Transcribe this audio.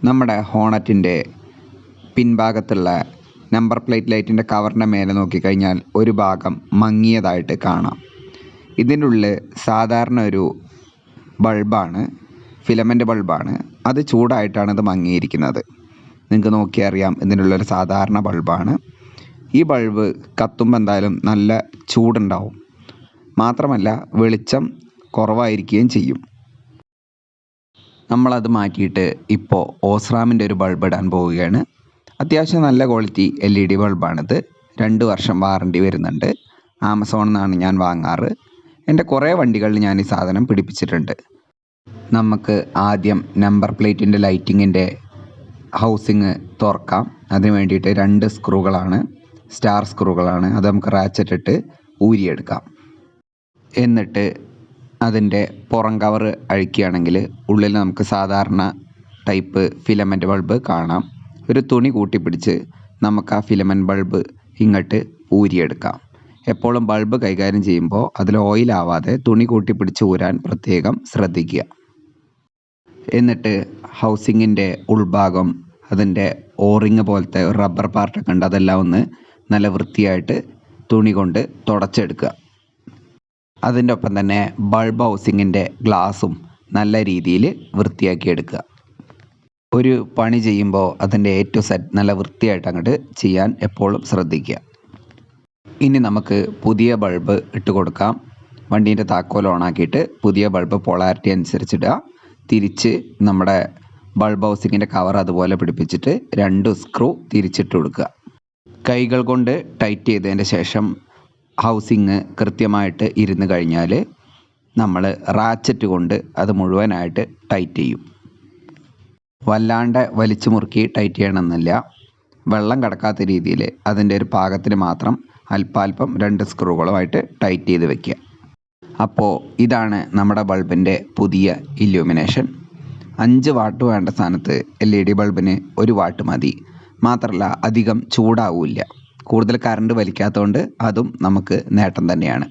നമ്മുടെ ഹോണറ്റിൻ്റെ പിൻഭാഗത്തുള്ള number plate ലൈറ്റിൻ്റെ കവറിൻ്റെ മേലെ നോക്കിക്കഴിഞ്ഞാൽ ഒരു ഭാഗം മങ്ങിയതായിട്ട് കാണാം. ഇതിൻ്റെ ഉള്ളിൽ സാധാരണ ഒരു ബൾബാണ്, ഫിലമെൻ്റ് ബൾബാണ്. അത് ചൂടായിട്ടാണ് ഇത് മങ്ങിയിരിക്കുന്നത്. നിങ്ങൾക്ക് നോക്കിയാൽ അറിയാം, ഇതിൻ്റെ ഉള്ളൊരു സാധാരണ ബൾബാണ്. ഈ ബൾബ് കത്തുമ്പോൾ എന്തായാലും നല്ല ചൂടുണ്ടാവും. മാത്രമല്ല വെളിച്ചം കുറവായിരിക്കുകയും ചെയ്യും. നമ്മളത് മാറ്റിയിട്ട് ഇപ്പോൾ ഓസ്റാമിൻ്റെ ഒരു ബൾബ് ഇടാൻ പോവുകയാണ്. അത്യാവശ്യം നല്ല ക്വാളിറ്റി LED ബൾബാണിത്. 2 വർഷം വാറണ്ടി വരുന്നുണ്ട്. ആമസോണിൽ നിന്നാണ് ഞാൻ വാങ്ങാറ്. എൻ്റെ കുറേ വണ്ടികളിൽ ഞാൻ ഈ സാധനം പിടിപ്പിച്ചിട്ടുണ്ട്. നമുക്ക് ആദ്യം നമ്പർ പ്ലേറ്റിൻ്റെ ലൈറ്റിങ്ങിൻ്റെ ഹൗസിങ് തുറക്കാം. അതിന് വേണ്ടിയിട്ട് 2 സ്ക്രൂകളാണ്, സ്റ്റാർ സ്ക്രൂകളാണ്. അത് നമുക്ക് റാച്ചറ്റ് ഇട്ട് ഊരിയെടുക്കാം. എന്നിട്ട് അതിൻ്റെ പുറം കവർ അഴിക്കുകയാണെങ്കിൽ ഉള്ളിൽ നമുക്ക് സാധാരണ ടൈപ്പ് ഫിലമെൻ്റ് ബൾബ് കാണാം. ഒരു തുണി കൂട്ടിപ്പിടിച്ച് നമുക്ക് ആ ഫിലമെൻ്റ് ബൾബ് ഇങ്ങോട്ട് ഊരിയെടുക്കാം. എപ്പോഴും ബൾബ് കൈകാര്യം ചെയ്യുമ്പോൾ അതിൽ ഓയിലാവാതെ തുണി കൂട്ടിപ്പിടിച്ച് ഊരാൻ പ്രത്യേകം ശ്രദ്ധിക്കുക. എന്നിട്ട് ഹൗസിങ്ങിൻ്റെ ഉൾഭാഗം, അതിൻ്റെ ഓറിങ് പോലത്തെ റബ്ബർ പാർട്ടൊക്കെ ഉണ്ട്, അതെല്ലാം ഒന്ന് നല്ല വൃത്തിയായിട്ട് തുണി കൊണ്ട് തുടച്ചെടുക്കുക. അതിൻ്റെ ഒപ്പം തന്നെ ബൾബ് ഹൗസിങ്ങിൻ്റെ ഗ്ലാസും നല്ല രീതിയിൽ വൃത്തിയാക്കി എടുക്കുക. ഒരു പണി ചെയ്യുമ്പോൾ അതിൻ്റെ A to Z നല്ല വൃത്തിയായിട്ട് അങ്ങോട്ട് ചെയ്യാൻ എപ്പോഴും ശ്രദ്ധിക്കുക. ഇനി നമുക്ക് പുതിയ ബൾബ് ഇട്ട് കൊടുക്കാം. വണ്ടീൻ്റെ താക്കോൽ ഓണാക്കിയിട്ട് പുതിയ ബൾബ് പോളാരിറ്റി അനുസരിച്ചിടുക. തിരിച്ച് നമ്മുടെ ബൾബ് ഹൗസിങ്ങിൻ്റെ കവർ അതുപോലെ പിടിപ്പിച്ചിട്ട് 2 സ്ക്രൂ തിരിച്ചിട്ട് കൊടുക്കുക. കൈകൾ കൊണ്ട് ടൈറ്റ് ചെയ്തതിൻ്റെ ശേഷം ഹൗസിങ് കൃത്യമായിട്ട് ഇരുന്ന് കഴിഞ്ഞാൽ നമ്മൾ റാച്ചറ്റ് കൊണ്ട് അത് മുഴുവനായിട്ട് ടൈറ്റ് ചെയ്യും. വല്ലാണ്ട് വലിച്ചു മുറുക്കി ടൈറ്റ് ചെയ്യണമെന്നില്ല. വെള്ളം കടക്കാത്ത രീതിയിൽ അതിൻ്റെ ഒരു പാകത്തിന് മാത്രം അല്പാൽപ്പം 2 സ്ക്രൂകളുമായിട്ട് ടൈറ്റ് ചെയ്ത് വയ്ക്കുക. അപ്പോൾ ഇതാണ് നമ്മുടെ ബൾബിൻ്റെ പുതിയ ഇല്യൂമിനേഷൻ. 5 വാട്ട് വേണ്ട സ്ഥാനത്ത് LED ബൾബിന് 1 വാട്ട് മതി. മാത്രമല്ല അധികം ചൂടാവില്ല. കൂടുതൽ കറണ്ട് വലിക്കാത്തതുകൊണ്ട് അതും നമുക്ക് നേട്ടം തന്നെയാണ്.